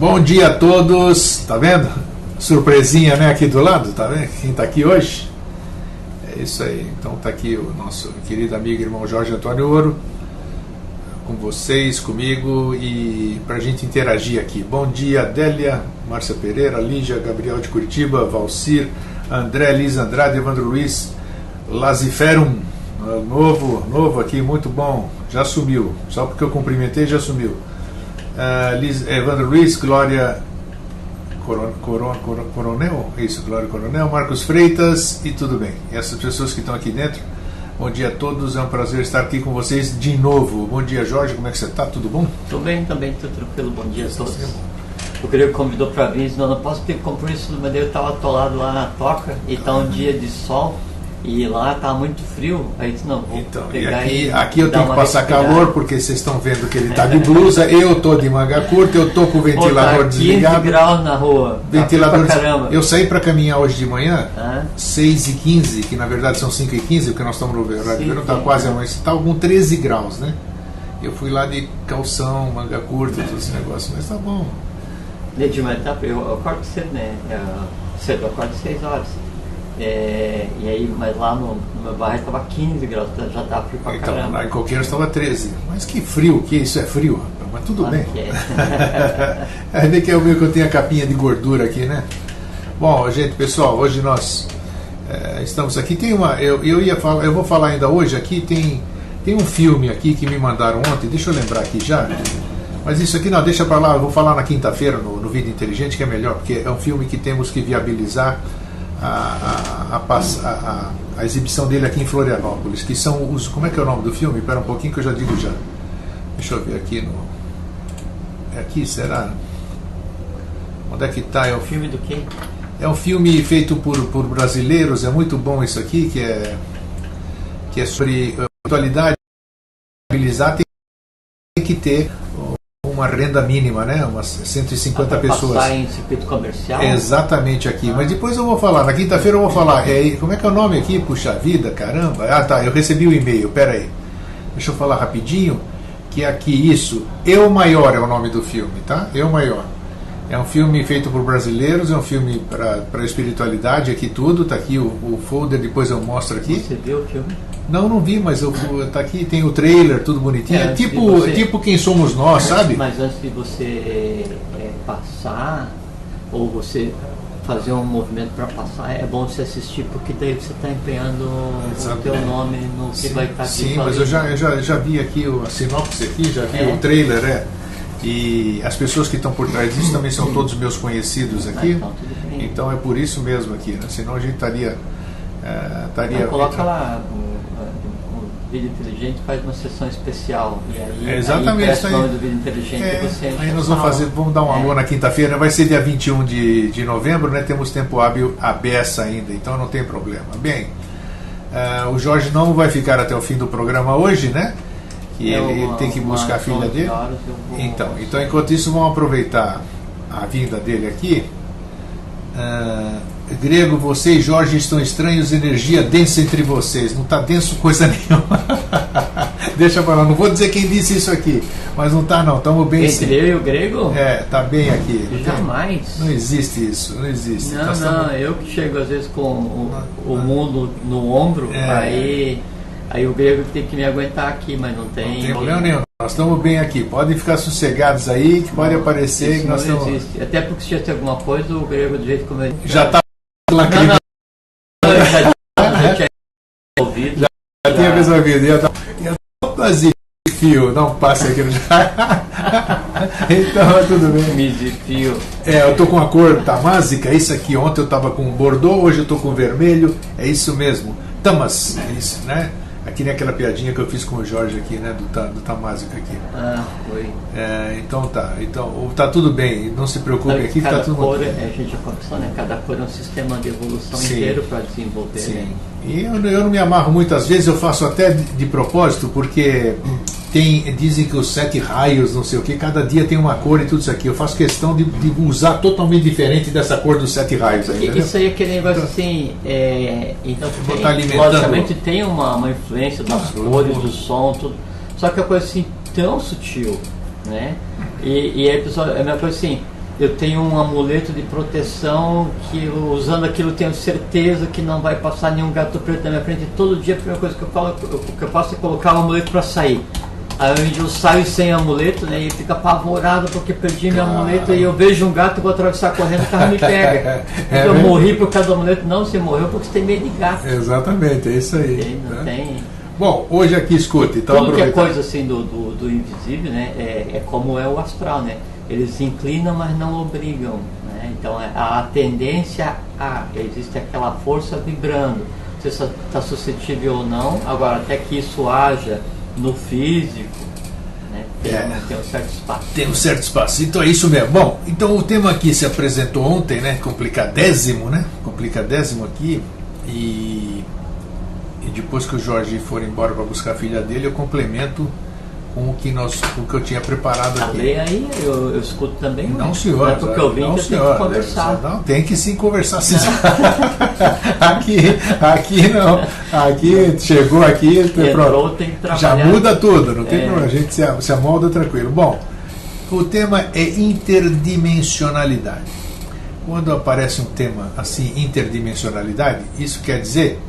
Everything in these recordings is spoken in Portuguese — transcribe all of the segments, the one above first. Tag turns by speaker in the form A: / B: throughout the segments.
A: Bom dia a todos, tá vendo? Surpresinha, né, aqui do lado, tá vendo? Quem tá aqui hoje? É isso aí, então tá aqui o nosso querido amigo irmão Jorge Antônio Ouro, com vocês, comigo, e pra gente interagir aqui. Bom dia, Adélia, Márcia Pereira, Lígia, Gabriel de Curitiba, Valcir, André, Lisa Andrade, Evandro Luiz, Laziferum, novo aqui, muito bom, já sumiu, só porque eu cumprimentei já sumiu. Evandro Luiz, Glória Coronel, isso, Glória Coronel, Marcos Freitas, e tudo bem. E essas pessoas que estão aqui dentro, bom dia a todos, é um prazer estar aqui com vocês de novo. Bom dia, Jorge, como é que você está? Tudo bom?
B: Estou bem também, tudo tranquilo, bom dia a todos. O Grego convidou para vir, senão não posso ter compromisso, mas eu estava atolado lá na toca e está um dia de sol. E lá tá muito frio, aí disse, não, vou
A: então,
B: pegar
A: aqui eu tenho que passar calor, porque vocês estão vendo que ele tá de blusa, eu tô de manga curta, eu tô com o ventilador desligado.
B: 15 graus na rua,
A: ventilador
B: pra caramba.
A: Eu saí para caminhar hoje de manhã, 6h15, que na verdade são 5h15, porque nós estamos no verão, tá quase amanhã, tá com 13 graus, né? Eu fui lá de calção, manga curta, todo esse negócio, mas tá bom.
B: Eu acordo cedo, né? Cedo, eu acordo 6 horas. E aí, mas lá no meu bairro estava 15 graus, já estava frio pra caramba.
A: Então, lá em Coqueiros estava 13. Mas que frio, que isso é frio, rapaz, mas tudo bem. É bem que é o meu que eu tenho a capinha de gordura aqui, né? Bom, gente, pessoal, hoje nós estamos aqui. Tem uma. Eu vou falar ainda hoje aqui, tem um filme aqui que me mandaram ontem, deixa eu lembrar aqui já. Mas isso aqui não, deixa para lá, eu vou falar na quinta-feira no Vida Inteligente, que é melhor, porque é um filme que temos que viabilizar a exibição dele aqui em Florianópolis, que são os... Como é que é o nome do filme? Espera um pouquinho que eu já digo já. Deixa eu ver aqui no... É aqui, será? Onde é que está? É o
B: filme do quê?
A: É um filme feito por brasileiros, é muito bom isso aqui, que é sobre atualidade. Viabilizar tem que ter uma renda mínima, né? Umas 150 pessoas.
B: Passar em circuito comercial?
A: Exatamente aqui. Mas depois eu vou falar, na quinta-feira eu vou falar. Como é que é o nome aqui? Puxa vida, caramba. Ah, tá, eu recebi o e-mail, pera aí. Deixa eu falar rapidinho, que aqui isso, Eu Maior é o nome do filme, tá? Eu Maior. É um filme feito por brasileiros, é um filme para espiritualidade, aqui tudo, tá aqui o folder, depois eu mostro aqui.
B: Você viu o filme?
A: Não vi, mas tá aqui, tem o trailer, tudo bonitinho. Tipo Quem Somos Nós, sabe?
B: Mas antes de você passar, ou você fazer um movimento para passar, é bom você assistir, porque daí você está empenhando o teu nome no que vai estar aqui.
A: Sim, mas eu já vi aqui a sinopse aqui, já vi o trailer, E as pessoas que estão por trás disso também são todos meus conhecidos aqui. Então é por isso mesmo aqui, né? Senão a gente estaria...
B: Coloca lá o Vida Inteligente, faz uma sessão especial. E aí,
A: exatamente isso aí.
B: O nome do Vida Inteligente você
A: aí nós vamos dar um alô na quinta-feira, vai ser dia 21 de novembro, né? Temos tempo hábil à beça ainda, então não tem problema. Bem, o Jorge não vai ficar até o fim do programa hoje, né? Que ele tem que buscar a filha dele. Então, enquanto isso, vamos aproveitar a vinda dele aqui. Grego, você e Jorge estão estranhos, energia densa entre vocês. Não está denso coisa nenhuma. Deixa eu falar, não vou dizer quem disse isso aqui, mas não está não, estamos bem sim.
B: Entre eu e o Grego?
A: Está bem aqui.
B: Jamais.
A: Não existe isso, não existe.
B: Não, eu que chego às vezes com o mundo no ombro, aí o Grego tem que me aguentar aqui, mas não tem
A: problema nenhum. Nós estamos bem aqui, podem ficar sossegados aí, que pode aparecer.
B: Isso
A: que nós
B: não existe. Até porque se já tem alguma coisa, o Grego, do jeito como ele
A: já está lacrimando.
B: Já tinha ouvido.
A: Já tinha resolvido. Eu estou vazio de fio, não passa aqui no Então, tudo bem.
B: Me desfio.
A: Eu estou com a cor tamásica, isso aqui. Ontem eu estava com bordeaux, hoje eu estou com vermelho. É isso mesmo. Tamas, é isso, né? Aqui nem aquela piadinha que eu fiz com o Jorge aqui, né? Do Tamásico aqui.
B: Foi.
A: Então tá tudo bem, não se preocupe aqui que tá tudo
B: muito bem. A gente já conversou, né? Cada cor é um sistema de evolução inteiro para desenvolver.
A: Sim.
B: Né?
A: E eu não me amarro muitas vezes, eu faço até de propósito, porque dizem que os 7 raios, não sei o que, cada dia tem uma cor e tudo isso aqui. Eu faço questão de usar totalmente diferente dessa cor dos 7 raios aí.
B: Isso aí é aquele negócio assim. Então, logicamente tem uma influência das cores, do som, tudo. Só que é uma coisa assim tão sutil, né? E aí, pessoal, é uma coisa assim. eu tenho um amuleto de proteção que usando aquilo eu tenho certeza que não vai passar nenhum gato preto na minha frente. Todo dia a primeira coisa que eu faço é colocar o amuleto para sair. Aí eu saio sem amuleto, né, e fico apavorado porque perdi meu amuleto, e eu vejo um gato, vou atravessar correndo, o carro me pega. Eu morri por causa do amuleto. Não, você morreu porque você tem medo de gato.
A: Exatamente, é isso aí.
B: Não tem.
A: Bom, hoje aqui, escute, então
B: tudo que é coisa assim do invisível, né, é como é o astral, né? Eles inclinam, mas não obrigam, né? Então a tendência existe aquela força vibrando. Você está suscetível ou não, agora até que isso haja no físico, né? Tem um certo espaço.
A: Tem um certo espaço, então é isso mesmo. Bom, então o tema aqui se apresentou ontem, né? Complicadésimo, né? Complicadésimo aqui. E depois que o Jorge for embora para buscar a filha dele, eu complemento com o que eu tinha preparado aqui.
B: Também aí eu escuto também.
A: Não, senhor.
B: Não é porque eu vim
A: não,
B: que eu tenho que conversar.
A: Não, tem que sim conversar. Sim. aqui não. Aqui chegou aqui,
B: entrou, tem que trabalhar.
A: Já muda tudo, não tem problema. A gente se amolda tranquilo. Bom, o tema é interdimensionalidade. Quando aparece um tema assim, interdimensionalidade, isso quer dizer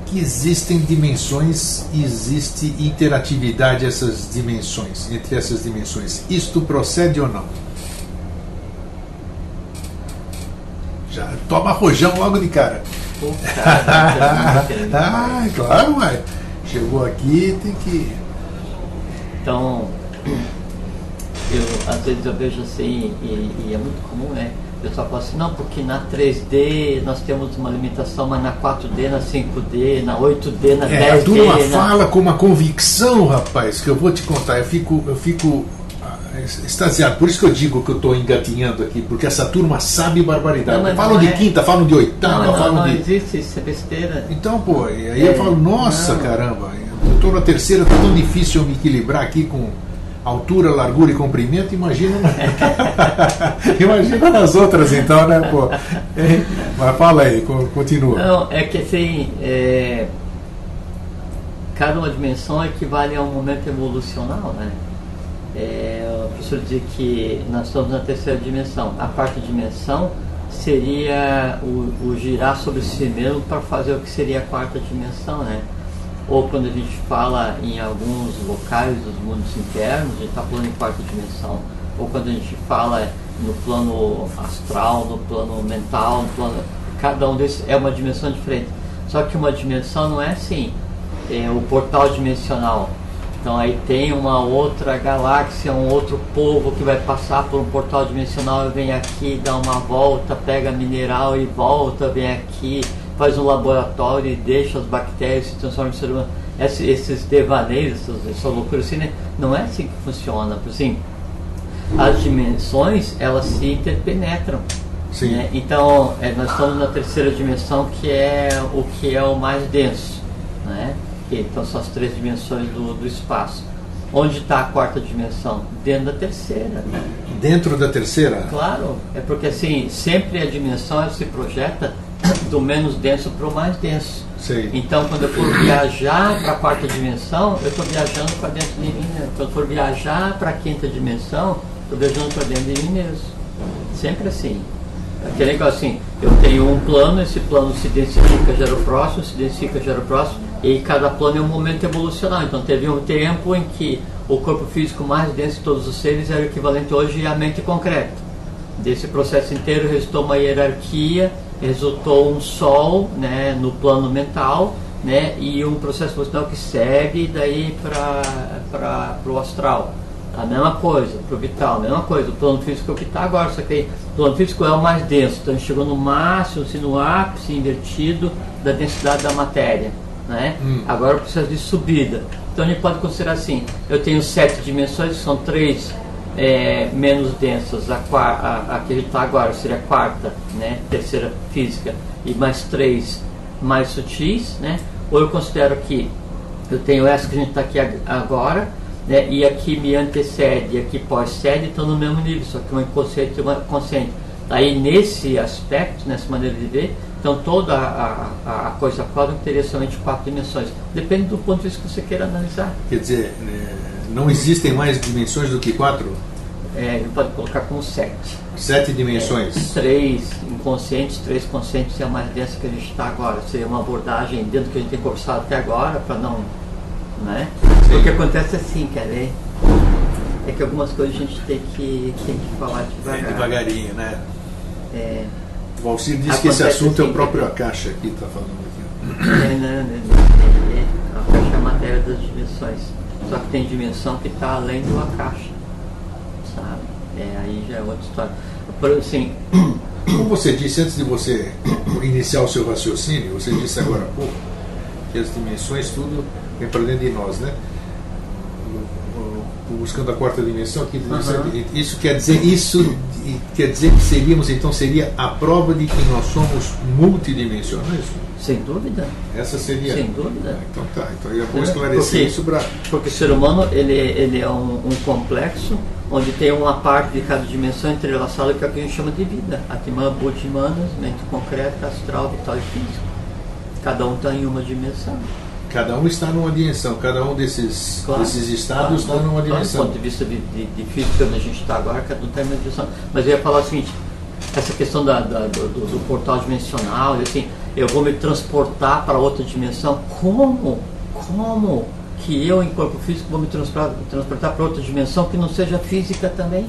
A: que existem dimensões, existe interatividade entre essas dimensões. Isto procede ou não? Já toma rojão logo de cara. Claro, mas chegou aqui, tem que...
B: Então, às vezes eu vejo assim, e é muito comum, né? O pessoal fala assim, não, porque na 3D nós temos uma limitação, mas na 4D, na 5D, na 8D, na 10D...
A: A turma fala com uma convicção, rapaz, que eu vou te contar, eu fico extasiado. Por isso que eu digo que eu estou engatinhando aqui, porque essa turma sabe barbaridade. Falam de quinta, falam de oitava, falam de...
B: Não existe, isso é besteira.
A: Então, pô, e aí eu falo, nossa, caramba, eu estou na terceira, está tão difícil eu me equilibrar aqui com... altura, largura e comprimento, imagina nas outras então, né, pô? Mas fala aí, continua.
B: Não, é que assim, cada uma dimensão equivale a um momento evolucional, né? O professor diz que nós estamos na terceira dimensão. A quarta dimensão seria o girar sobre si mesmo para fazer o que seria a quarta dimensão, né? Ou quando a gente fala em alguns locais dos mundos internos, a gente está falando em quarta dimensão. Ou quando a gente fala no plano astral, no plano mental, cada um desses é uma dimensão diferente. Só que uma dimensão não é assim, o portal dimensional. Então aí tem uma outra galáxia, um outro povo que vai passar por um portal dimensional e vem aqui, dá uma volta, pega mineral e volta, vem aqui, faz um laboratório e deixa as bactérias se transformam em ser humano. Esses devaneios, essa loucura assim, né? Não é assim que funciona. Assim, as dimensões, elas se interpenetram.
A: Sim.
B: Né? Então, nós estamos na terceira dimensão, que é o mais denso. Né? Então, são as três dimensões do espaço. Onde está a quarta dimensão? Dentro da terceira.
A: Dentro da terceira?
B: Claro, é porque assim, sempre a dimensão ela se projeta do menos denso para o mais denso.
A: Sim.
B: Então, quando eu for viajar para a quarta dimensão, eu estou viajando para dentro de mim mesmo. Quando eu for viajar para a quinta dimensão, estou viajando para dentro de mim mesmo. Sempre assim. Aquele negócio assim, eu tenho um plano, esse plano se densifica, gera o próximo, se densifica, gera o próximo, e cada plano é um momento evolucional. Então teve um tempo em que o corpo físico mais denso de todos os seres era o equivalente hoje à mente concreta. Desse processo inteiro resultou uma hierarquia, resultou um sol, né, no plano mental, né, e um processo emocional que segue daí para o astral. A mesma coisa, para o vital, a mesma coisa. O plano físico é o que está agora, só que o plano físico é o mais denso. Então a gente chegou no máximo, assim, no ápice invertido da densidade da matéria. Né? Agora o processo de subida. Então a gente pode considerar assim, eu tenho 7 dimensões, que são 3 menos densas, a que a gente está agora seria a quarta, né? Terceira física, e mais 3 mais sutis, né? Ou eu considero que eu tenho essa que a gente está aqui agora, né? E aqui me antecede, e aqui pós-cede, estão no mesmo nível, só que uma inconsciente e uma consciente. Aí nesse aspecto, nessa maneira de ver, então toda a coisa cósmica teria somente 4 dimensões. Depende do ponto de vista que você queira analisar.
A: Quer dizer, não existem mais dimensões do que 4?
B: ele pode colocar como 7.
A: 7 dimensões.
B: 3 inconscientes, 3 conscientes, é a mais densa que a gente está agora. Seria uma abordagem dentro do que a gente tem conversado até agora, para não... Né? O que acontece assim, quer ver? É que algumas coisas a gente tem que falar devagar.
A: Devagarinho, né?
B: É,
A: O Valcir disse que esse assunto
B: assim,
A: é o próprio Akasha aqui, está falando aqui.
B: A Akasha é a matéria das dimensões. Só que tem dimensão que está além do Akasha, sabe? Aí já é outra história. Por assim,
A: Como você disse antes de você iniciar o seu raciocínio, você disse agora há pouco que as dimensões tudo vem para dentro de nós, né? Buscando a quarta dimensão aqui, isso quer dizer que seria a prova de que nós somos multidimensionais?
B: sem dúvida.
A: Essa seria.
B: Sem dúvida.
A: Então tá. Então eu vou esclarecer isso para.
B: Porque o ser humano ele é um complexo onde tem uma parte de cada dimensão entrelaçada que é o que a gente chama de vida. Atman, Buddhi, Manas, mente concreta, astral, vital e físico. Cada um está em uma dimensão.
A: Cada um está numa dimensão, cada um desses estados está numa dimensão.
B: Do ponto de vista de física, onde a gente está agora, cada um está em uma dimensão. Mas eu ia falar o seguinte, essa questão do portal dimensional, assim, eu vou me transportar para outra dimensão. Como que eu, em corpo físico, vou me transportar para outra dimensão que não seja física também?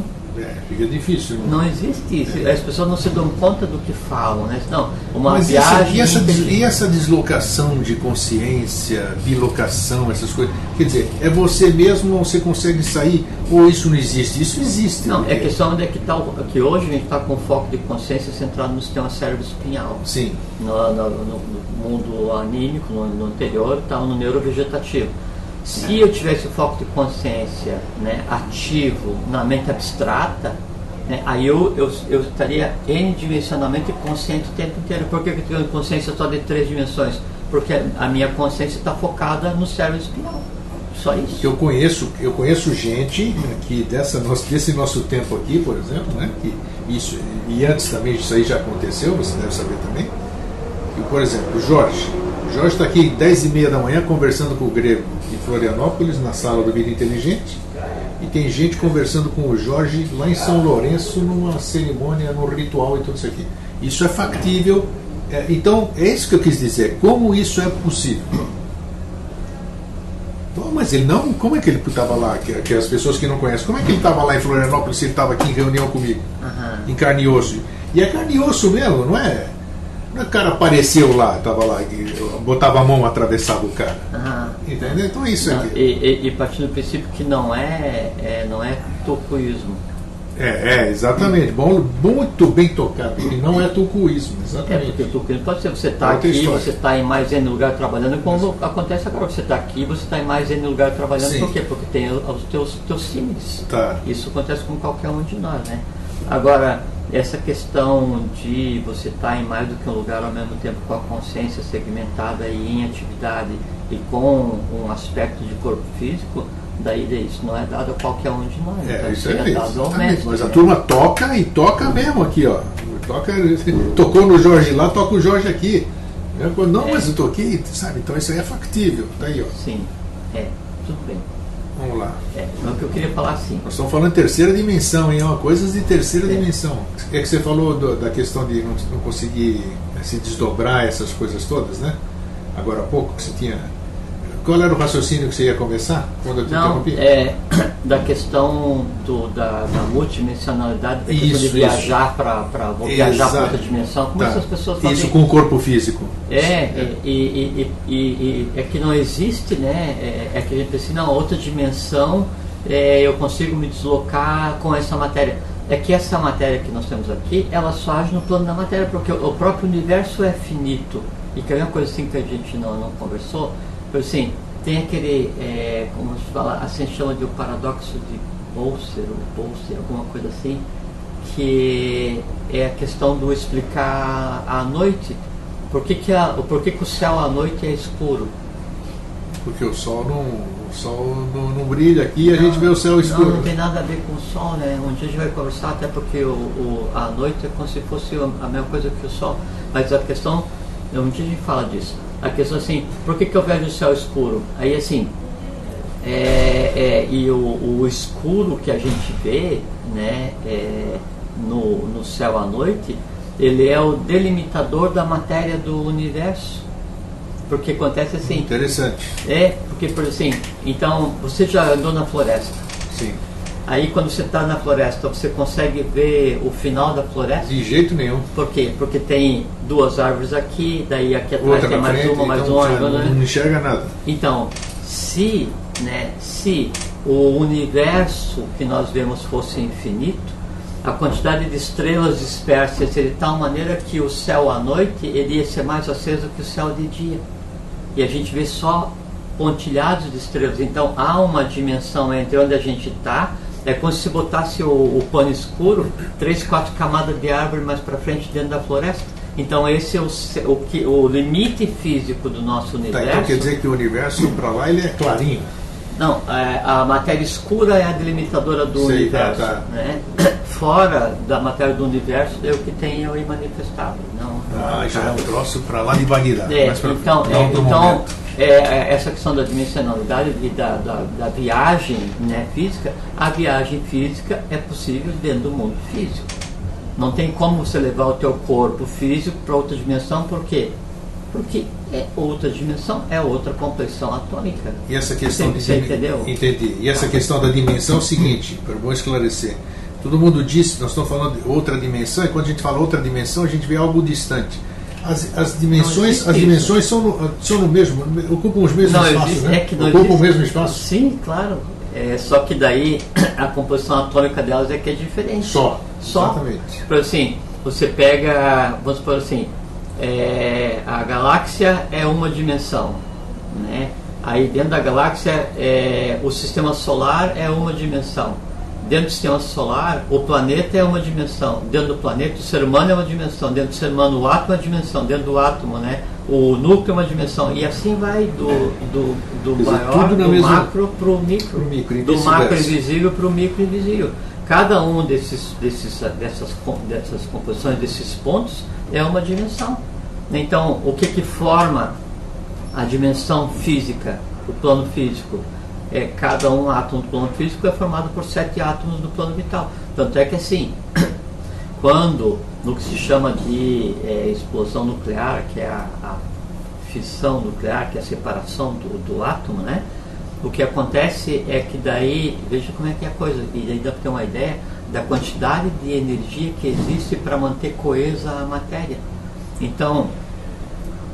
A: Fica difícil.
B: Não existe isso. As pessoas não se dão conta do que falam, né? Não, uma
A: Mas
B: viagem...
A: e essa deslocação de consciência, bilocação, essas coisas? Quer dizer, é você mesmo ou você consegue sair? Ou isso não existe? Isso existe.
B: Não, é questão onde é que está, que hoje a gente está com foco de consciência centrado no sistema cérebro-espinhal.
A: Sim.
B: No mundo anímico, no anterior, está no neurovegetativo. Se eu tivesse o foco de consciência, né, ativo na mente abstrata, né, aí eu estaria n-dimensionalmente consciente o tempo inteiro. Por que eu tenho consciência só de 3 dimensões? Porque a minha consciência está focada no cérebro espinhal. Só isso.
A: Eu conheço gente que desse nosso tempo aqui, por exemplo, né, que isso, e antes também isso aí já aconteceu, você deve saber também, que, por exemplo, o Jorge está aqui 10h30 da manhã conversando com o Grego em Florianópolis, na sala do Vida Inteligente, e tem gente conversando com o Jorge lá em São Lourenço, numa cerimônia, num ritual e tudo isso aqui. Isso é factível. Então, é isso que eu quis dizer. Como isso é possível? Bom, mas ele não... Como é que ele estava lá? Que as pessoas que não conhecem, como é que ele estava lá em Florianópolis se ele estava aqui em reunião comigo? Em carne e osso. E é carne e osso mesmo, não é? O cara apareceu lá, estava lá, botava a mão, atravessava o cara. Entendeu? Então é isso aqui.
B: E partindo do princípio que não é tokuísmo.
A: Exatamente. Muito bem tocado, porque não é tokuísmo. Exatamente.
B: Porque o tokuísmo pode ser você está aqui, você está em mais N lugar trabalhando, como acontece agora. Você está aqui, você está em mais N lugar trabalhando. Sim. Por quê? Porque tem os teus símiles.
A: Tá.
B: Isso acontece com qualquer um de nós, né? Agora, essa questão de você estar em mais do que um lugar ao mesmo tempo com a consciência segmentada e em atividade e com um aspecto de corpo físico, daí isso não é dado a qualquer um de nós. Então,
A: isso é
B: dado ao mestre.
A: Mas a turma toca e toca mesmo aqui, ó. Tocou no Jorge lá, toca o Jorge aqui. Não, mas eu toquei, sabe? Então isso aí é factível. Daí, ó.
B: Sim, tudo bem.
A: Vamos lá.
B: Então o que eu queria falar assim.
A: Nós estamos falando de terceira dimensão, hein? Coisas de terceira dimensão. É que você falou da questão de não conseguir se desdobrar essas coisas todas, né? Agora há pouco que você tinha. Qual era o raciocínio que você ia começar quando eu te interrompi?
B: Da questão da multidimensionalidade, da questão de viajar para viajar para outra dimensão. Como essas pessoas fazem?
A: Isso com o corpo físico.
B: E é que não existe, né? É que a gente pensa, não, outra dimensão eu consigo me deslocar com essa matéria. É que essa matéria que nós temos aqui, ela só age no plano da matéria, porque o próprio universo é finito. E que é uma coisa assim que a gente não conversou. Assim, tem aquele, como se fala, assim chama de o paradoxo de Boltzmann, alguma coisa assim, que é a questão do explicar a noite. Por que o céu à noite é escuro?
A: Porque o sol não brilha aqui e a gente vê o céu escuro.
B: Não tem nada a ver com o sol, né? Um dia a gente vai conversar, até porque a noite é como se fosse a mesma coisa que o sol. Mas a questão, um dia a gente fala disso. A questão assim, por que eu vejo o céu escuro? Aí assim, E o escuro que a gente vê, né, no céu à noite, ele é o delimitador da matéria do universo. Porque acontece assim.
A: Interessante.
B: Porque, por assim, então, você já andou na floresta.
A: Sim.
B: Aí quando você está na floresta, você consegue ver o final da floresta?
A: De jeito nenhum.
B: Por quê? Porque tem 2 árvores aqui, daí aqui atrás tem mais
A: frente,
B: uma, mais
A: então,
B: uma.
A: Não enxerga nada.
B: Então, se o universo que nós vemos fosse infinito, a quantidade de estrelas dispersas ia ser de tal maneira que o céu à noite ele ia ser mais aceso que o céu de dia. E a gente vê só pontilhados de estrelas. Então há uma dimensão entre onde a gente está. É como se botasse o pano escuro, 3, 4 camadas de árvore mais para frente dentro da floresta. Então esse é o limite físico do nosso universo.
A: Então quer dizer que o universo para lá ele é clarinho.
B: Não, a matéria escura é a delimitadora do universo. Né? Fora da matéria do universo é o que tem o imanifestável. Não,
A: já é um troço para lá de Bagdá.
B: Então, essa questão da dimensionalidade e da viagem, né, física, a viagem física é possível dentro do mundo físico. Não tem como você levar o teu corpo físico para outra dimensão, por quê? Porque é outra dimensão, é outra complexão atômica.
A: E essa questão
B: você entendeu?
A: Entendi. E essa questão da dimensão é o seguinte, para bom esclarecer. Todo mundo diz, nós estamos falando de outra dimensão, e quando a gente fala outra dimensão, a gente vê algo distante. As dimensões são no mesmo, ocupam os mesmos espaços, né? Ocupam o mesmo espaço?
B: Sim, claro. Só que daí a composição atômica delas é que é diferente.
A: Só. Exatamente.
B: Por assim, você pega, vamos supor assim, a galáxia é uma dimensão, né? Aí dentro da galáxia o sistema solar é uma dimensão. Dentro do sistema solar o planeta é uma dimensão. Dentro do planeta o ser humano é uma dimensão. Dentro do ser humano o átomo é uma dimensão. Dentro do átomo, né, o núcleo é uma dimensão. E assim vai do maior, do macro para o micro, do macro invisível para o micro invisível. Cada um dessas composições, desses pontos, é uma dimensão. Então, o que forma a dimensão física, o plano físico? Cada um átomo do plano físico é formado por 7 átomos do plano vital. Tanto é que assim, quando, no que se chama de explosão nuclear, que é a fissão nuclear, que é a separação do átomo, né? O que acontece é que daí, veja como é que é a coisa, e daí dá para ter uma ideia da quantidade de energia que existe para manter coesa a matéria. Então,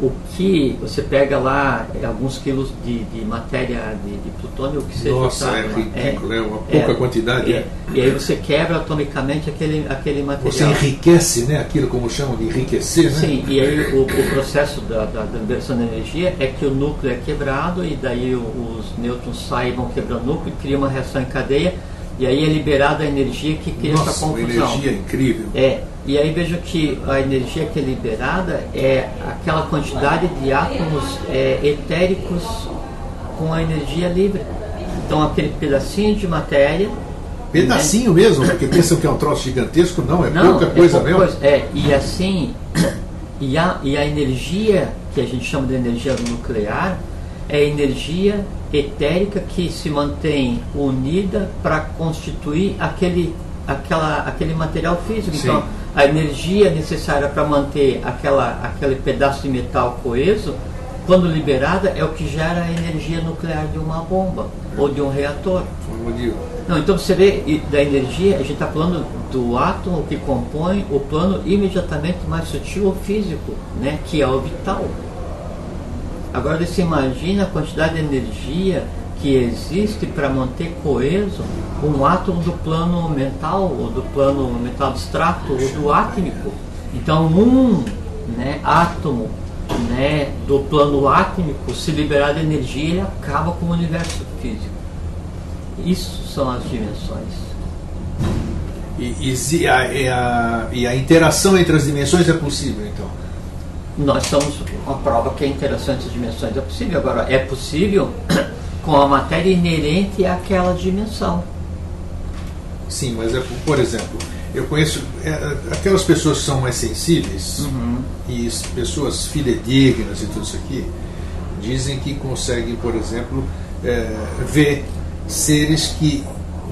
B: o que você pega lá, alguns quilos de matéria de plutônio, o que seja.
A: Nossa, é ridículo, é uma pouca quantidade.
B: E aí você quebra atomicamente aquele material.
A: Você enriquece, né, aquilo como chamam de enriquecer, né?
B: Sim, e aí o processo da liberação de energia é que o núcleo é quebrado e daí os nêutrons saem e vão quebrando o núcleo e cria uma reação em cadeia. E aí é liberada a energia que cria essa confusão.
A: Uma energia incrível.
B: E aí vejo que a energia que é liberada é aquela quantidade de átomos etéricos com a energia livre. Então aquele pedacinho de matéria...
A: Pedacinho mesmo, porque pensam que é um troço gigantesco, não, pouca coisa mesmo.
B: E assim, e a energia que a gente chama de energia nuclear é energia etérica que se mantém unida para constituir aquele material físico.
A: Sim.
B: Então, a energia necessária para manter aquele pedaço de metal coeso, quando liberada, é o que gera a energia nuclear de uma bomba ou de um reator. Não, então você vê da energia, a gente está falando do átomo que compõe o plano imediatamente mais sutil ou físico, né, que é o vital. Agora você imagina a quantidade de energia que existe para manter coeso um átomo do plano mental, ou do plano mental abstrato, ou do átmico. Então átomo, né, do plano átmico, se liberar de energia, ele acaba com o universo físico. Isso são as dimensões.
A: E a interação entre as dimensões é possível, então?
B: Nós somos uma prova que a interação entre as dimensões é possível. Agora, é possível com a matéria inerente àquela dimensão.
A: Sim, mas por exemplo, eu conheço aquelas pessoas que são mais sensíveis, e pessoas fidedignas e tudo isso aqui, dizem que conseguem, por exemplo, vê seres que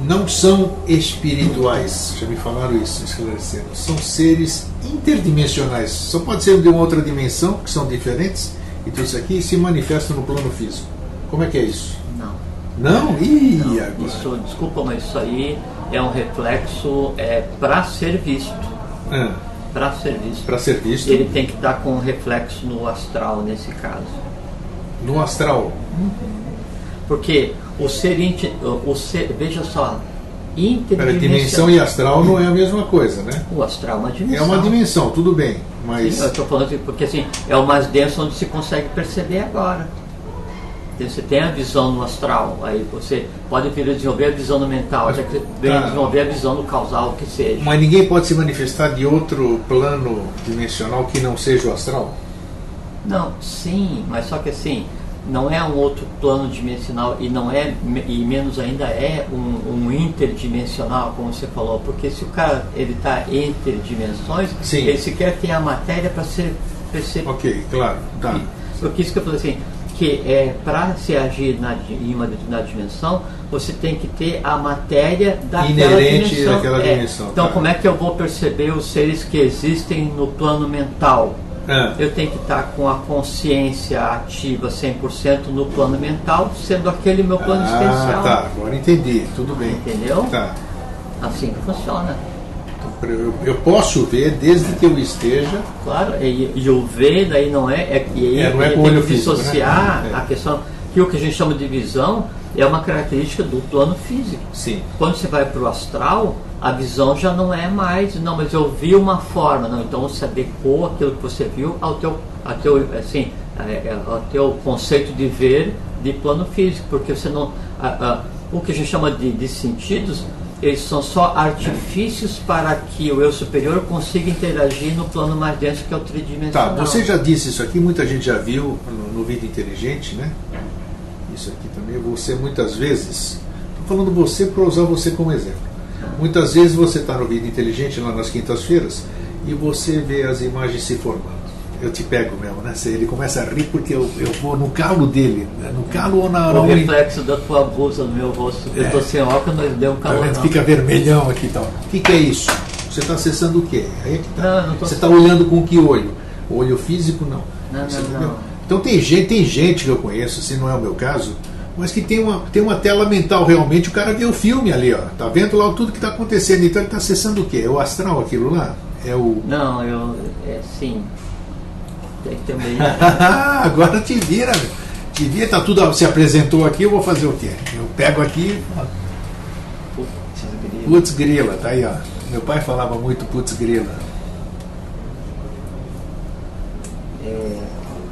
A: não são espirituais. Já me falaram isso, esclarecendo. São seres interdimensionais. Só pode ser de uma outra dimensão, que são diferentes, e tudo isso aqui se manifesta no plano físico. Como é que é isso?
B: Não.
A: Não? Ih,
B: Não,
A: agora.
B: isso, desculpa, mas isso aí é um reflexo para ser visto. Para ser visto.
A: Para ser visto.
B: Ele tem que estar com um reflexo no astral, nesse caso.
A: No astral.
B: Porque o ser, veja só, interdimensional.
A: Dimensão e astral não é a mesma coisa, né?
B: O astral é uma dimensão.
A: É uma dimensão, tudo bem, mas...
B: Sim, eu estou falando porque assim, é o mais denso onde se consegue perceber agora. Você tem a visão no astral, aí você pode vir a desenvolver a visão no mental, até que vem a desenvolver a visão no causal, o que seja.
A: Mas ninguém pode se manifestar de outro plano dimensional que não seja o astral?
B: Não, sim, mas só que assim, não é um outro plano dimensional e não é, e menos ainda é um interdimensional, como você falou, porque se o cara ele está entre dimensões,
A: sim,
B: ele sequer tem a matéria para ser percebido.
A: Ok, claro, tá.
B: Porque isso que eu falei assim, que para se agir em uma determinada dimensão, você tem que ter a matéria daquela dimensão.
A: Daquela dimensão.
B: Então,
A: tá.
B: como é que eu vou perceber os seres que existem no plano mental? Eu tenho que estar com a consciência ativa 100% no plano mental, sendo aquele meu plano existencial.
A: Tá, agora entendi, tudo bem.
B: Entendeu?
A: Tá.
B: Assim que funciona.
A: Eu posso ver desde que eu esteja.
B: Claro, e o ver daí não é
A: não é com o olho físico,
B: dissociar,
A: né?
B: a questão que o que a gente chama de visão é uma característica do plano físico.
A: Sim.
B: Quando você vai para o astral, a visão já não é mais, não, mas eu vi uma forma, não, então você adequou aquilo que você viu ao teu conceito de ver de plano físico, porque você não, o que a gente chama de sentidos, eles são só artifícios para que o eu superior consiga interagir no plano mais denso, que é o tridimensional.
A: Tá, você já disse isso aqui, muita gente já viu no Vida Inteligente, né? Isso aqui também, você muitas vezes, estou falando você para usar você como exemplo. Muitas vezes você está no Vida Inteligente lá nas quintas-feiras e você vê as imagens se formando. Eu te pego mesmo, né? Ele começa a rir porque eu vou no calo dele, né? No calo ou na...
B: O reflexo da tua blusa no meu rosto. Eu estou sem óculos, mas deu um calor.
A: Tá, fica vermelhão aqui e tal. O que é isso? Você está acessando o quê? Aí é que tá.
B: Não
A: você está olhando com que olho? O olho físico, não.
B: Não.
A: Então tem gente que eu conheço, se não é o meu caso, mas que tem uma tela mental realmente. O cara vê o filme ali, ó. Tá vendo lá tudo que está acontecendo. Então ele está acessando o quê? É o astral aquilo lá? É o...
B: Não, sim. Tem que ter meio...
A: Agora te vira, meu. Te vira, tá tudo, se apresentou aqui, eu vou fazer o quê? Eu pego aqui... Putz grila, tá aí, ó. Meu pai falava muito putz grila.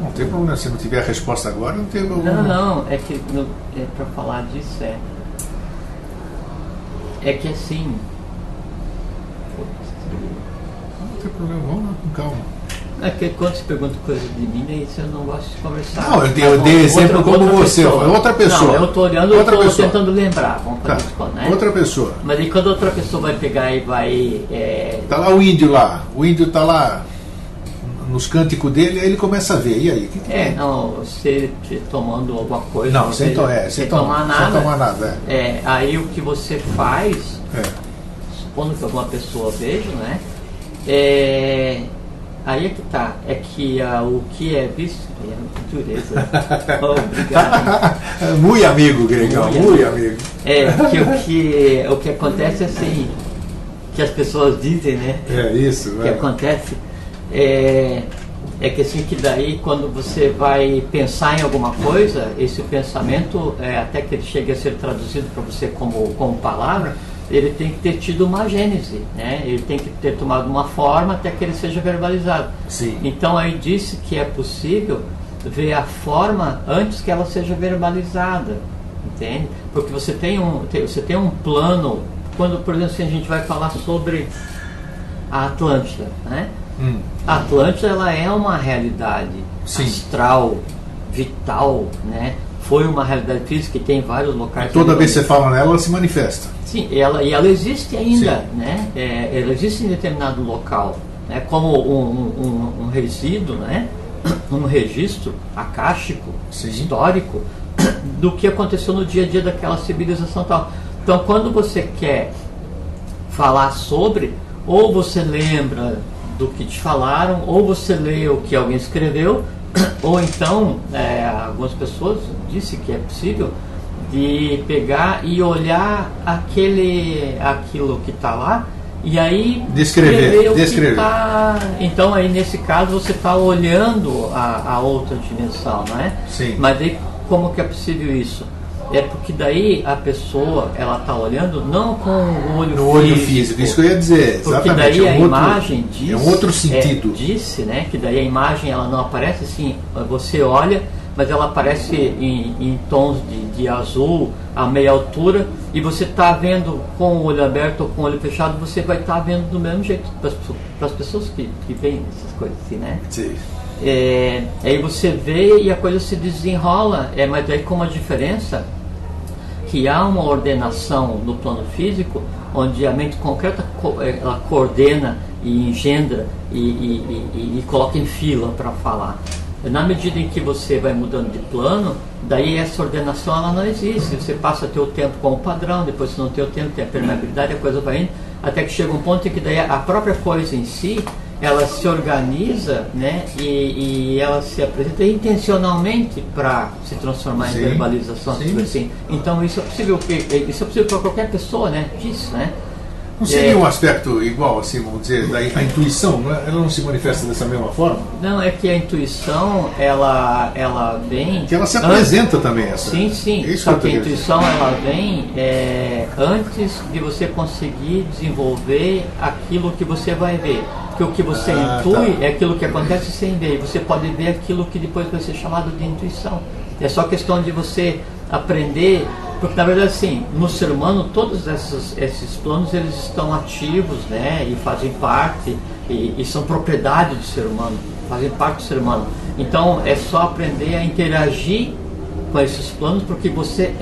A: Não tem problema, se não tiver a resposta agora, não tem problema.
B: Não, é que para falar disso é que assim...
A: Não tem problema, vamos lá, com calma.
B: É que quando se pergunta coisa de mim, aí você não gosta de conversar.
A: Não, eu dei exemplo como você, outra pessoa.
B: Não, eu estou olhando, eu estou tentando lembrar. Vamos fazer isso, né?
A: Outra pessoa.
B: Mas aí quando outra pessoa vai pegar e vai...
A: Tá lá o índio lá, tá lá nos cânticos dele, aí ele começa a ver, e aí? Que é?
B: Não, você tomando alguma coisa...
A: Não, sem tomar nada.
B: Aí o que você faz, supondo que alguma pessoa veja, né? Aí é que tá, é que o que é visto é dureza.
A: Obrigado. Muito amigo, Gregão, muito amigo.
B: Que o que acontece é assim, que as pessoas dizem, né?
A: É isso,
B: que acontece que assim, que daí quando você vai pensar em alguma coisa, esse pensamento, até que ele chegue a ser traduzido para você como palavra, ele tem que ter tido uma gênese, né? Ele tem que ter tomado uma forma até que ele seja verbalizado.
A: Sim.
B: Então aí disse que é possível ver a forma antes que ela seja verbalizada, entende? Porque você tem um plano, quando, por exemplo, a gente vai falar sobre a Atlântida, né? A Atlântida, ela é uma realidade astral, vital, né? Foi uma realidade física que tem vários locais.
A: Toda vez que você fala nela, ela se manifesta.
B: Sim, ela existe ainda, né? Ela existe em determinado local, né? Como um resíduo, né? Um registro acástico, histórico, do que aconteceu no dia a dia daquela civilização tal. Então, quando você quer falar sobre, ou você lembra do que te falaram, ou você lê o que alguém escreveu, ou então, algumas pessoas disse que é possível de pegar e olhar aquilo que está lá, e aí
A: descrever.
B: Que tá. Então aí nesse caso você está olhando a outra dimensão, não é?
A: Sim.
B: Mas aí como que é possível isso? É porque daí a pessoa, ela está olhando não com o olho físico,
A: isso que eu ia dizer,
B: porque
A: exatamente.
B: daí a imagem diz,
A: é um outro sentido.
B: Disse, né, que daí a imagem ela não aparece assim, você olha, mas ela aparece em tons de azul a meia altura, e você está vendo com o olho aberto ou com o olho fechado, você vai estar vendo do mesmo jeito para as pessoas que veem essas coisas assim, né?
A: Sim.
B: Aí você vê e a coisa se desenrola, mas daí com uma diferença que há uma ordenação no plano físico, onde a mente concreta ela coordena e engendra e coloca em fila para falar. Na medida em que você vai mudando de plano, daí essa ordenação ela não existe. Você passa a ter o tempo como padrão, depois você não tem o tempo, tem a permeabilidade, a coisa vai indo, até que chega um ponto em que daí a própria coisa em si, ela se organiza, né, e ela se apresenta intencionalmente para se transformar em verbalização. Assim. Então isso é possível para qualquer pessoa, né, disso, né?
A: Não seria um aspecto igual, assim, vamos dizer, a intuição, ela não se manifesta dessa mesma forma?
B: Não, é que a intuição, ela vem...
A: Que ela se apresenta também, essa.
B: Sim. Só que a intuição, ela vem antes de você conseguir desenvolver aquilo que você vai ver. Porque o que você intui é aquilo que acontece sem ver. E você pode ver aquilo que depois vai ser chamado de intuição. É só questão de você aprender... Porque, na verdade, assim, no ser humano, todos esses planos, eles estão ativos, né, e fazem parte, e são propriedade do ser humano, fazem parte do ser humano. Então, é só aprender a interagir com esses planos, porque você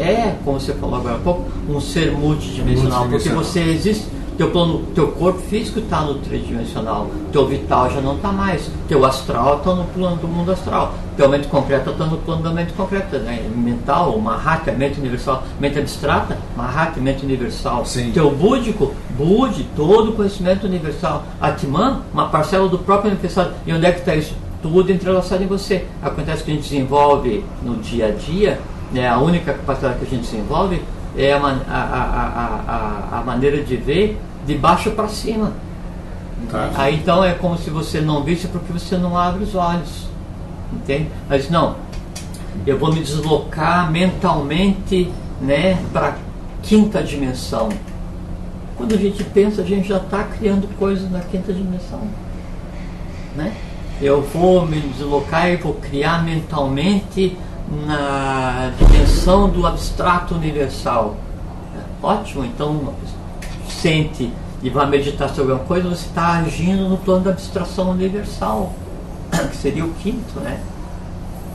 B: como você falou agora há pouco, um ser multidimensional, porque você existe. Teu corpo físico está no tridimensional, teu vital já não está mais, teu astral está no plano do mundo astral, teu mente concreta está no plano da mente concreta, né? Mental, Mahati, mente universal, mente abstrata, Mahati, mente universal.
A: Sim.
B: Teu búdico, Budi, todo conhecimento universal. Atman, uma parcela do próprio manifestado. E onde é que está isso? Tudo entrelaçado em você. Acontece que a gente desenvolve no dia a dia, né? A única capacidade que a gente desenvolve é a maneira de ver de baixo para cima.
A: Tá.
B: Aí então é como se você não visse porque você não abre os olhos, entende? Mas não, eu vou me deslocar mentalmente, né, para a quinta dimensão. Quando a gente pensa, a gente já está criando coisas na quinta dimensão, né? Eu vou me deslocar e vou criar mentalmente na dimensão do abstrato universal. Ótimo, então sente e vai meditar sobre alguma coisa, você está agindo no plano da abstração universal, que seria o quinto, né?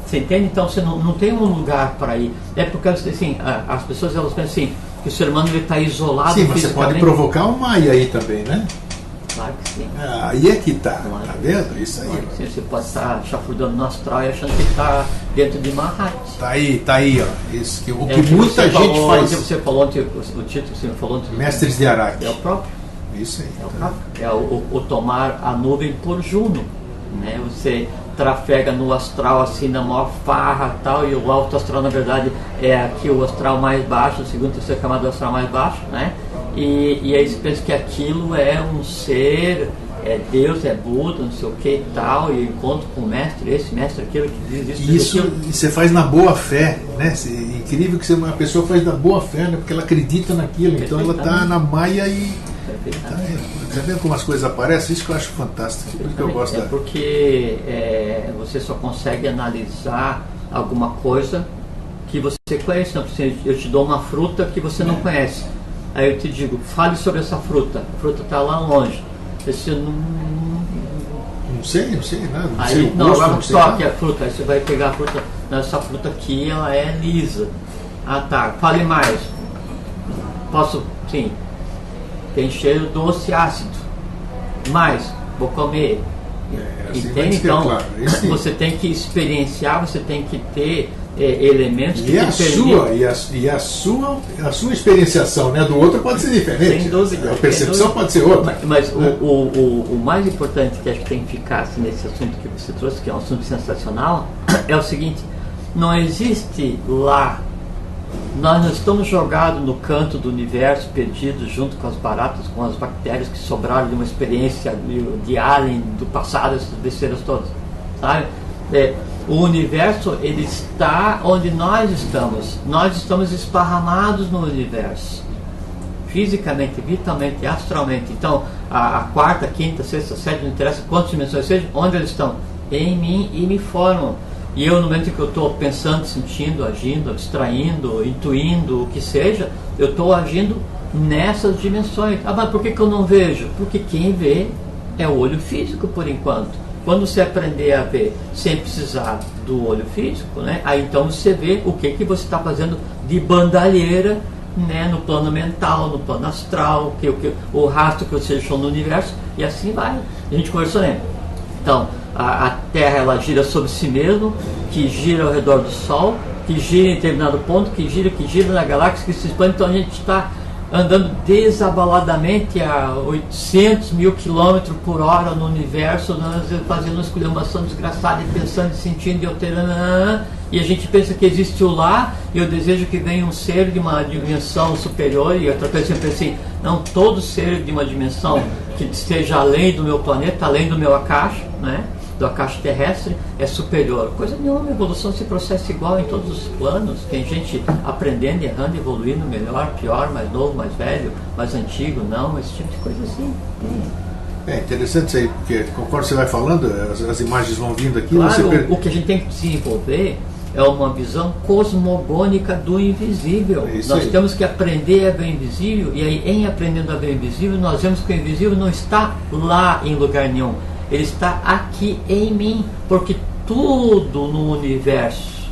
B: Você entende? Então você não tem um lugar para ir. É porque assim, as pessoas elas pensam assim, que o ser humano está isolado.
A: Sim, você pode provocar um Maia aí também, né?
B: Claro que sim.
A: Aí é que tá, claro. Tá vendo? Isso aí.
B: Claro que sim. Você pode estar chafurdando no astral e achando que está dentro de Mahati.
A: Tá aí, ó. Isso, o que muita gente faz.
B: Você falou ontem, o título que você falou ontem.
A: Mestres de Araque.
B: É o próprio.
A: Isso aí.
B: É o próprio. É o tomar a nuvem por Juno. Né? Você trafega no astral assim, na maior farra tal, e o alto astral na verdade é aqui o astral mais baixo, a segunda e terceira camada do astral mais baixo, né? E aí você pensa que aquilo é um ser, é Deus, é Buda, não sei o que e tal, e eu encontro com o mestre, esse mestre, aquilo que diz
A: isso. E você faz na boa fé, né? É incrível que uma pessoa faz na boa fé, né? Porque ela acredita naquilo, então ela está na maia e tá vendo como as coisas aparecem? Isso que eu acho fantástico, por isso que eu gosto
B: porque você só consegue analisar alguma coisa que você conhece. Não, eu te dou uma fruta que você não conhece, aí eu te digo, fale sobre essa fruta, a fruta está lá longe, você não
A: sei nada, não
B: aí,
A: sei o gosto,
B: agora
A: não sei
B: toque a fruta, aí você vai pegar a fruta, essa fruta aqui ela é lisa, tá, fale mais, posso, sim, tem cheiro doce e ácido, mas vou comer.
A: Assim
B: entende? Então
A: claro.
B: você tem que experienciar, você tem que ter elementos que
A: a sua experienciação, né, do outro pode ser diferente.
B: Sem dúvida.
A: A percepção pode ser outra.
B: Mas o mais importante que acho que tem que ficar assim, nesse assunto que você trouxe, que é um assunto sensacional, é o seguinte: não existe lá. Nós não estamos jogados no canto do universo, perdidos junto com as baratas, com as bactérias que sobraram de uma experiência de alien do passado, essas besteiras todas, sabe? O universo, ele está onde nós estamos esparramados no universo, fisicamente, vitalmente, astralmente. Então, a quarta, quinta, sexta, sétima, não interessa quantas dimensões sejam, onde eles estão? Em mim e me formam. E eu, no momento em que eu estou pensando, sentindo, agindo, abstraindo, intuindo, o que seja, eu estou agindo nessas dimensões. Ah, mas por que eu não vejo? Porque quem vê é o olho físico, por enquanto. Quando você aprender a ver sem precisar do olho físico, né, aí então você vê o que você está fazendo de bandalheira, né, no plano mental, no plano astral, o rastro que você deixou no universo, e assim vai. A gente conversou, né? Então, a Terra, ela gira sobre si mesma, que gira ao redor do Sol, que gira em determinado ponto, que gira na galáxia, que se expande. Então a gente está andando desabaladamente a 800 mil quilômetros por hora no universo, nós fazendo uma esculhambação desgraçada e pensando, sentindo e alterando, e a gente pensa que existe o lá, e eu desejo que venha um ser de uma dimensão superior, e outra coisa sempre assim, não, todo ser de uma dimensão que esteja além do meu planeta, além do meu Akasha, né? Do Akasha terrestre, é superior. Coisa nenhuma, a evolução se processa igual em todos os planos. Tem gente aprendendo, errando, evoluindo, melhor, pior, mais novo, mais velho, mais antigo, não, esse tipo de coisa assim.
A: É interessante isso aí, porque conforme você vai falando, as imagens vão vindo aqui.
B: Claro, o que a gente tem que desenvolver é uma visão cosmogônica do invisível. Nós temos que aprender a ver o invisível, e aí, em aprendendo a ver o invisível, nós vemos que o invisível não está lá em lugar nenhum. Ele está aqui em mim, porque tudo no universo,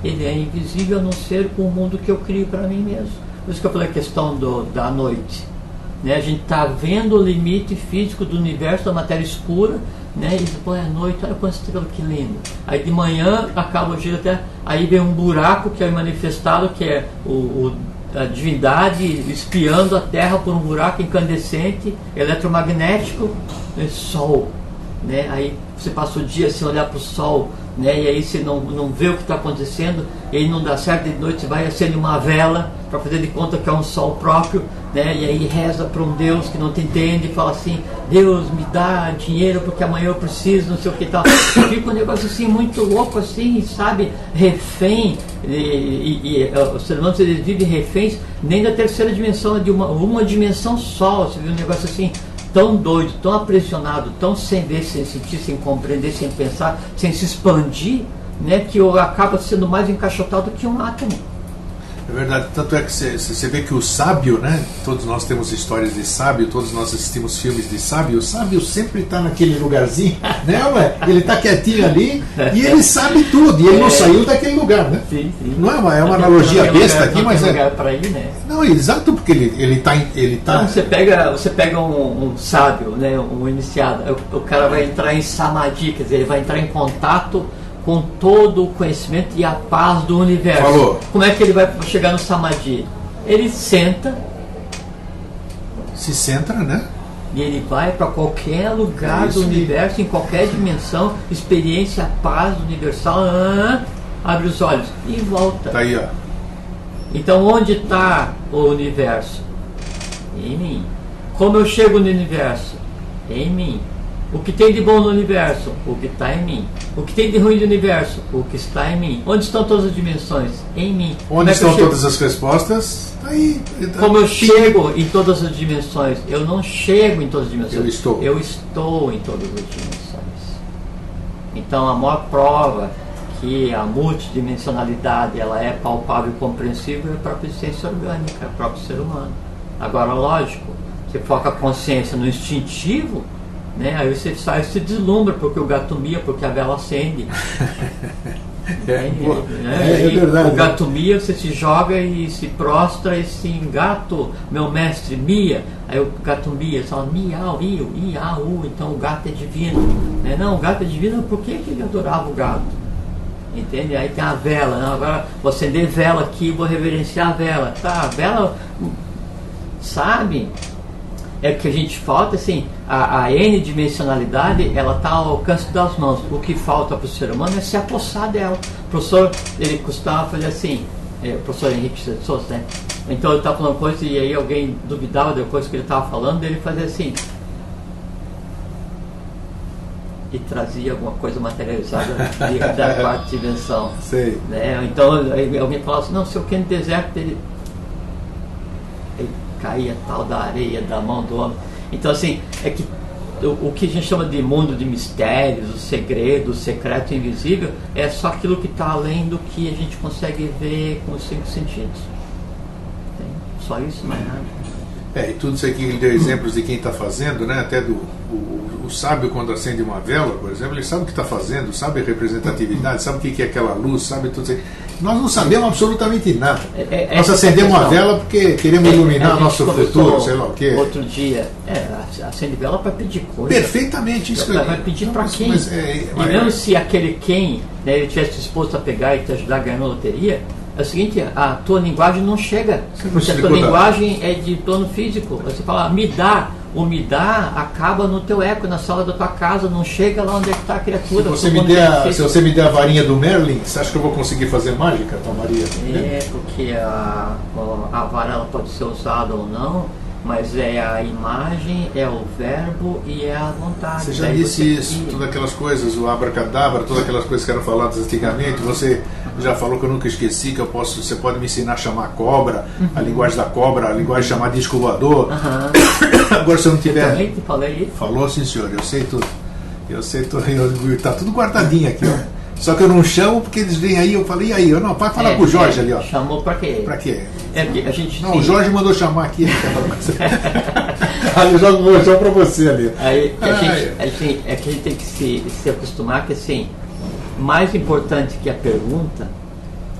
B: ele é invisível a não ser o mundo que eu crio para mim mesmo. Por isso que eu falei a questão da noite. Né? A gente está vendo o limite físico do universo, da matéria escura, né? E depois à noite, olha quanta estrela, que lindo. Aí de manhã acaba o giro até, aí vem um buraco que é manifestado, que é a divindade espiando a Terra por um buraco incandescente, eletromagnético, né? Sol, né? Aí você passa o dia sem olhar para o Sol, né? E aí você não vê o que está acontecendo, e aí não dá certo, de noite você vai acender uma vela para fazer de conta que é um Sol próprio, né? E aí reza para um Deus que não te entende e fala assim, Deus me dá dinheiro porque amanhã eu preciso, não sei o que tal. Fica um negócio assim muito louco assim, sabe, refém, e os seres humanos, eles vivem reféns nem da terceira dimensão, de uma dimensão só. Você viu um negócio assim tão doido, tão aprisionado, tão sem ver, sem sentir, sem compreender, sem pensar, sem se expandir, né, que acaba sendo mais encaixotado que um átomo.
A: É verdade, tanto é que você vê que o sábio, né? Todos nós temos histórias de sábio, todos nós assistimos filmes de sábio. O sábio sempre está naquele lugarzinho, né? Ué? Ele está quietinho ali e ele sabe tudo, e ele não saiu daquele lugar, né?
B: Sim, sim.
A: Não é uma analogia besta aqui, mas
B: é lugar para ir, né?
A: Não, exato, porque ele tá
B: então, você pega um sábio, né? Um iniciado, o cara vai entrar em samadhi, quer dizer, ele vai entrar em contato com todo o conhecimento e a paz do universo.
A: Falou.
B: Como é que ele vai chegar no samadhi? Ele senta,
A: se centra, né?
B: E ele vai para qualquer lugar do universo, em qualquer dimensão, experiência, a paz universal, abre os olhos e volta.
A: Tá aí, ó.
B: Então onde está o universo? Em mim. Como eu chego no universo? Em mim. O que tem de bom no universo? O que está em mim. O que tem de ruim no universo? O que está em mim. Onde estão todas as dimensões? Em mim.
A: Onde estão todas as respostas? Está aí.
B: Como eu chego em todas as dimensões? Eu não chego em todas as dimensões.
A: Eu
B: estou em todas as dimensões. Então a maior prova que a multidimensionalidade ela é palpável e compreensível é a própria existência orgânica, é o próprio ser humano. Agora, lógico, você foca a consciência no instintivo, né? Aí você sai e se deslumbra porque o gato mia, porque a vela acende.
A: É verdade.
B: O gato mia, você se joga e se prostra e se gato, meu mestre mia. Aí o gato mia, você fala miau, iu, iau, então o gato é divino, né? Não, o gato é divino, por que ele adorava o gato? entende? Aí tem a vela, não, agora vou acender vela aqui, vou reverenciar a vela. Tá, a vela, sabe? É que a gente falta, assim, a N-dimensionalidade, ela está ao alcance das mãos. O que falta para o ser humano é se apossar dela. O professor, ele costumava fazer assim, o professor Henrique de Souza, né? Então ele estava falando coisa e aí alguém duvidava da coisa que ele estava falando, ele fazia assim, e trazia alguma coisa materializada da quarta dimensão.
A: Sei.
B: Né? Então alguém falava assim, não, se eu quero no deserto, ele caía tal da areia da mão do homem. Então assim, é que o que a gente chama de mundo de mistérios, o segredo, o secreto, o invisível, é só aquilo que está além do que a gente consegue ver com os 5 sentidos. Só isso, mais nada.
A: E tudo isso aqui ele deu exemplos de quem está fazendo, né? Até o sábio, quando acende uma vela, por exemplo, ele sabe o que está fazendo, sabe a representatividade, sabe o que é aquela luz, sabe tudo isso aí. Nós não sabemos absolutamente nada. Nós acendemos uma vela porque queremos iluminar nosso futuro, sei lá o quê.
B: Outro dia, acende vela para pedir coisa.
A: Perfeitamente, isso que eu
B: vai pedir para quem?
A: E
B: mesmo se aquele quem, né, ele tivesse disposto a pegar e te ajudar a ganhar na loteria, é o seguinte, a tua linguagem não chega, porque a tua linguagem é de plano físico. Você fala, me dá, o me dá acaba no teu eco, na sala da tua casa, não chega lá onde é que está a criatura.
A: Se você me der a varinha do Merlin, você acha que eu vou conseguir fazer mágica, Tom Maria?
B: Porque a vara ela pode ser usada ou não, mas é a imagem, é o verbo e é a vontade.
A: Você já disse isso, todas aquelas coisas, o abracadabra, todas aquelas coisas que eram faladas antigamente, você já falou que eu nunca esqueci, que você pode me ensinar a chamar cobra, a linguagem da cobra, a linguagem de chamar disco voador. Agora se eu não tiver...
B: Eu também te falei isso?
A: Falou, sim senhor, eu sei tudo. Tá tudo guardadinho aqui, ó. Só que eu não chamo porque eles vêm aí, eu falei, e aí? Eu não, pode falar com o Jorge ali, ó.
B: Chamou pra quê?
A: Pra quê?
B: A gente,
A: não, sim. O Jorge mandou chamar aqui. Aí eu jogo o chão pra você ali.
B: Aí a gente tem que se acostumar que assim, mais importante que a pergunta,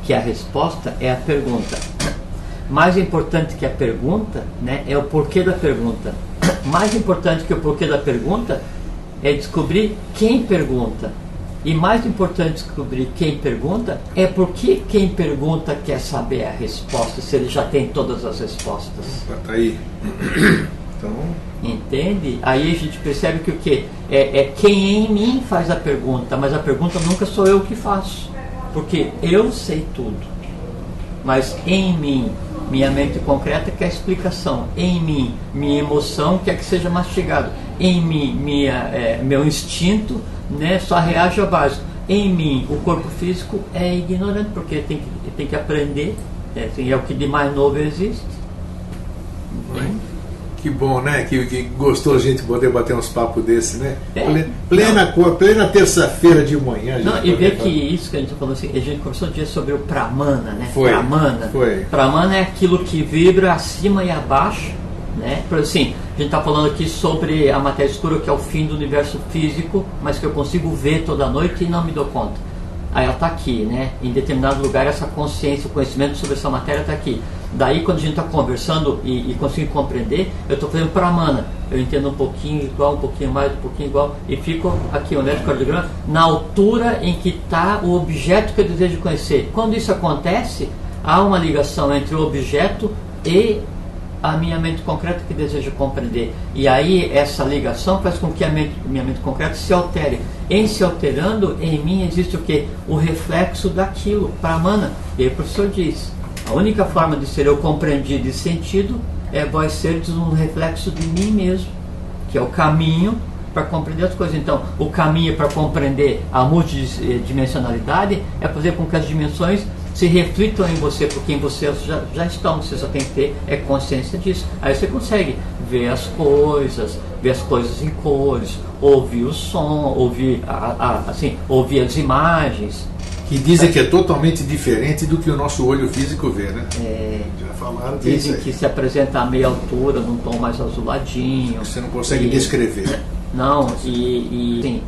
B: que a resposta é a pergunta. Mais importante que a pergunta, né, é o porquê da pergunta. Mais importante que o porquê da pergunta é descobrir quem pergunta. E mais importante descobrir quem pergunta é porque quem pergunta quer saber a resposta, se ele já tem todas as respostas.
A: Tá aí. Então...
B: Entende? Aí a gente percebe que o quê? É quem em mim faz a pergunta, mas a pergunta nunca sou eu que faço. Porque eu sei tudo. Mas em mim, minha mente concreta quer explicação. Em mim, minha emoção quer que seja mastigado. Em mim, meu instinto, né, só reage ao básico. Em mim, o corpo físico é ignorante, porque tem que aprender. É o que de mais novo existe.
A: Que bom, né? Que gostoso a gente poder bater uns papos desse, né? Plena terça-feira de manhã.
B: E ver que isso que a gente falou assim, a gente conversou um dia sobre o Pramana, né?
A: Pramana.
B: Pramana é aquilo que vibra acima e abaixo, né? Por assim, a gente está falando aqui sobre a matéria escura, que é o fim do universo físico, mas que eu consigo ver toda noite e não me dou conta. Aí ela está aqui, né? Em determinado lugar, essa consciência, o conhecimento sobre essa matéria está aqui. Daí, quando a gente está conversando e consigo compreender, eu estou fazendo Pramana. Eu entendo um pouquinho igual, um pouquinho mais, um pouquinho igual, e fico aqui, o eletrocardiograma, na altura em que está o objeto que eu desejo conhecer. Quando isso acontece, há uma ligação entre o objeto e a minha mente concreta que deseja compreender. E aí essa ligação faz com que minha mente concreta se altere. Em se alterando, em mim existe o quê? O reflexo daquilo, Pramana. E aí o professor diz, a única forma de ser eu compreendido e sentido vai ser um reflexo de mim mesmo, que é o caminho para compreender as coisas. Então, o caminho para compreender a multidimensionalidade é fazer com que as dimensões se reflitam em você, porque em você já estão, você só tem que ter consciência disso. Aí você consegue ver as coisas em cores, ouvir o som, ouvir as imagens.
A: Que dizem que é totalmente diferente do que o nosso olho físico vê, né? Já falaram disso.
B: Dizem que se apresenta a meia altura, num tom mais azuladinho.
A: Você não consegue descrever.
B: Não, sim,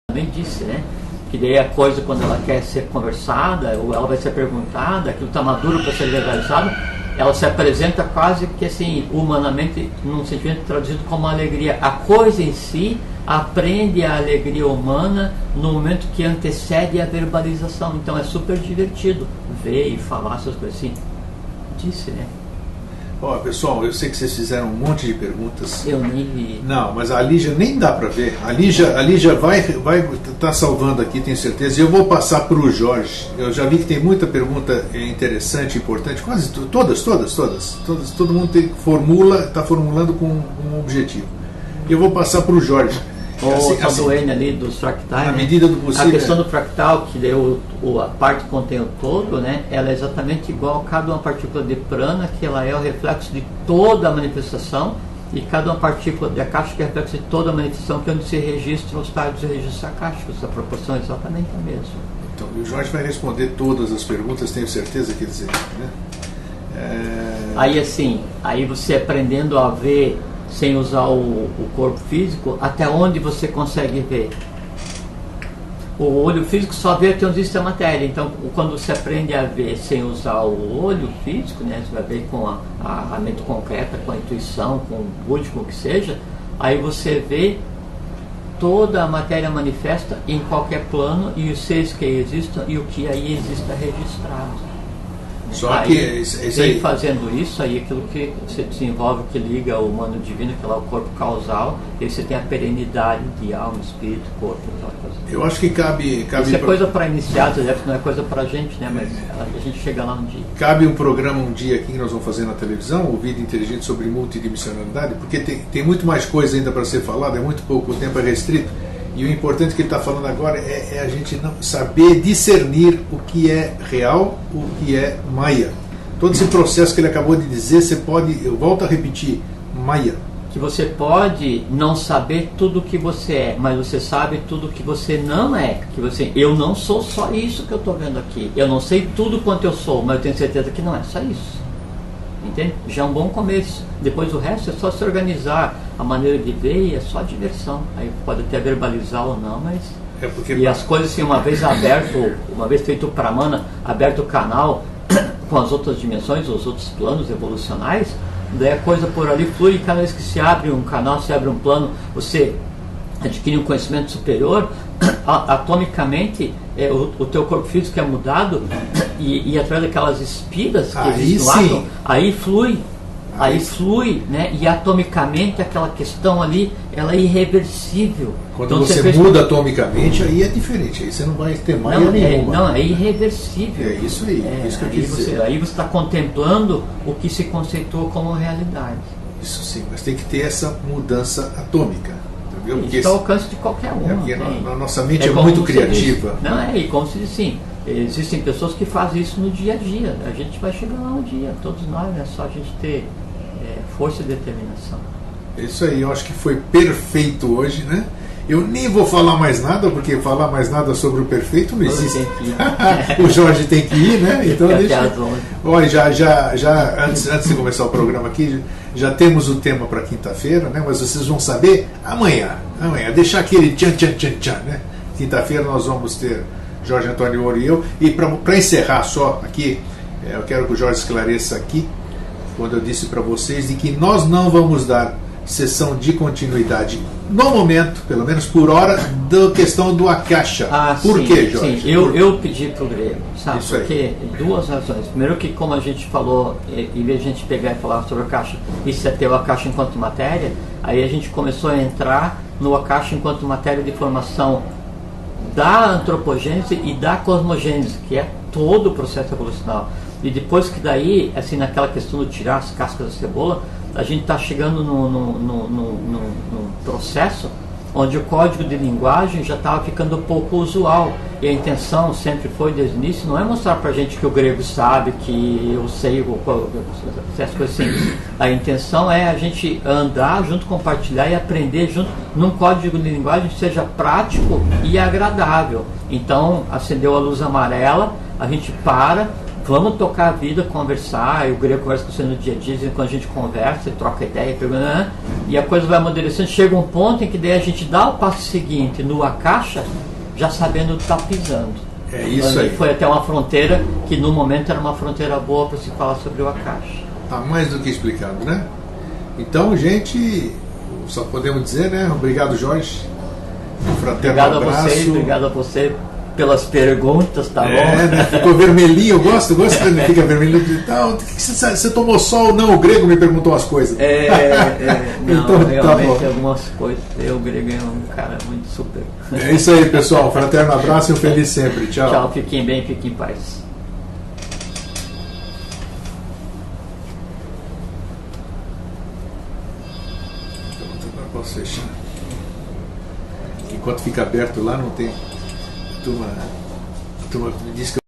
B: também disse, né? Que daí a coisa, quando ela quer ser conversada, ou ela vai ser perguntada, aquilo está maduro para ser legalizado, ela se apresenta quase que assim, humanamente, num sentimento traduzido como alegria. A coisa em si aprende a alegria humana no momento que antecede a verbalização. Então é super divertido ver e falar essas coisas assim. Disse, né?
A: Ó, pessoal, eu sei que vocês fizeram um monte de perguntas.
B: Eu nem vi.
A: Não, mas a Lígia nem dá para ver. A Lígia vai tá salvando aqui, tenho certeza. E eu vou passar para o Jorge. Eu já vi que tem muita pergunta interessante, importante. Quase todas. Todo mundo está formulando com um objetivo. E eu vou passar para o Jorge.
B: O Duane ali dos fractais,
A: na medida do possível.
B: A questão do fractal, que deu a parte que contém o todo, né, ela é exatamente igual a cada uma partícula de prana, que ela é o reflexo de toda a manifestação, e cada uma partícula de acástica é o reflexo de toda a manifestação, que é onde se registram os tais dos registros acásticos. A proporção é exatamente a mesma.
A: Então, o Jorge vai responder todas as perguntas, tenho certeza, quer dizer, né?
B: Aí assim, aí você aprendendo a ver sem usar o corpo físico, até onde você consegue ver. O olho físico só vê até onde existe a matéria. Então, quando você aprende a ver sem usar o olho físico, né, você vai ver com a mente concreta, com a intuição, com o último que seja, aí você vê toda a matéria manifesta em qualquer plano e os seres que aí existam e o que aí exista registrado.
A: Só
B: aí,
A: que aí,
B: fazendo isso, aí aquilo que você desenvolve, que liga o humano divino, que é lá o corpo causal, e você tem a perenidade de alma, espírito, corpo, aquela coisa.
A: Eu acho que cabe
B: isso é coisa para iniciados, não é coisa para a gente, né? Mas a gente chega lá um dia.
A: Cabe um programa um dia aqui que nós vamos fazer na televisão, o Vida Inteligente sobre multidimensionalidade, porque tem muito mais coisa ainda para ser falada, é muito pouco, o tempo é restrito. E o importante que ele está falando agora é a gente não saber discernir o que é real, o que é maia. Todo esse processo que ele acabou de dizer, você pode, eu volto a repetir, maia.
B: Que você pode não saber tudo o que você é, mas você sabe tudo o que você não é. Que você, eu não sou só isso que eu estou vendo aqui. Eu não sei tudo quanto eu sou, mas eu tenho certeza que não é só isso. Entende? Já é um bom começo. Depois o resto é só se organizar a maneira de ver e é só diversão. Aí pode até verbalizar ou não, mas... E as coisas assim, uma vez aberto, uma vez feito o Pramana, aberto o canal com as outras dimensões, os outros planos evolucionais, daí a coisa por ali flui e cada vez que se abre um canal, se abre um plano, você adquire um conhecimento superior, atomicamente o teu corpo físico é mudado e através daquelas espiras que existem no átomo, aí flui, né? E atomicamente aquela questão ali, ela é irreversível.
A: Quando
B: então,
A: você muda atomicamente, aí é diferente, aí você não vai ter mais nenhuma.
B: Não, é irreversível.
A: É isso aí, isso que eu quis dizer.
B: Aí você está contemplando o que se conceitua como realidade.
A: Isso sim, mas tem que ter essa mudança atômica.
B: Isso está ao alcance de qualquer um.
A: Porque a nossa mente é muito criativa.
B: E como se diz assim, existem pessoas que fazem isso no dia a dia. A gente vai chegar lá um dia, todos nós, é só a gente ter força e determinação.
A: Isso aí, eu acho que foi perfeito hoje, né? Eu nem vou falar mais nada, porque falar mais nada sobre o perfeito não existe. O Jorge tem que ir, né? Então deixa. Olha, já antes de começar o programa aqui, já temos o tema para quinta-feira, né? Mas vocês vão saber amanhã. Deixar aquele tchan, né? Quinta-feira nós vamos ter Jorge Antônio Ouro e eu. E para encerrar só aqui, eu quero que o Jorge esclareça aqui, quando eu disse para vocês de que nós não vamos dar sessão de continuidade no momento, pelo menos por hora, da questão do Akasha. Por quê, Jorge?
B: Sim, eu pedi para o Grego, sabe?
A: Isso
B: porque
A: aí.
B: Duas razões. Primeiro que, como a gente falou, em vez de a gente pegar e falar sobre o Akasha, isso é ter o Akasha enquanto matéria, aí a gente começou a entrar no Akasha enquanto matéria de formação da antropogênese e da cosmogênese, que é todo o processo evolucional. E depois que daí, assim, naquela questão de tirar as cascas da cebola, a gente está chegando num processo onde o código de linguagem já estava ficando um pouco usual. E a intenção sempre foi, desde o início, não é mostrar para a gente que o grego sabe, que eu sei, essas coisas assim. A intenção é a gente andar junto, compartilhar e aprender junto num código de linguagem que seja prático e agradável. Então, acendeu a luz amarela, a gente para, vamos tocar a vida, conversar, o grego conversa com você no dia a dia, quando a gente conversa, troca ideia, pergunta, e a coisa vai amadurecendo, chega um ponto em que daí a gente dá o passo seguinte no Akasha, já sabendo o que está pisando.
A: É isso
B: Ali
A: aí.
B: foi até uma fronteira que no momento era uma fronteira boa para se falar sobre o Akash.
A: Está mais do que explicado, né? Então, gente, só podemos dizer, né? Obrigado, Jorge. Um fraterno
B: Obrigado
A: abraço.
B: a vocês, obrigado a você pelas perguntas, tá bom?
A: Né? Ficou vermelhinho, eu gosto quando fica vermelhinho. Então, você tomou sol? Não, o grego me perguntou umas coisas.
B: Não,
A: Então,
B: realmente
A: tá
B: algumas coisas. O grego é um cara muito super.
A: É isso aí, pessoal. Fraterno abraço e um feliz sempre. Tchau.
B: Tchau, fiquem bem, fiquem em paz.
A: Agora posso fechar. Enquanto fica aberto lá, não tem. A turma me diz que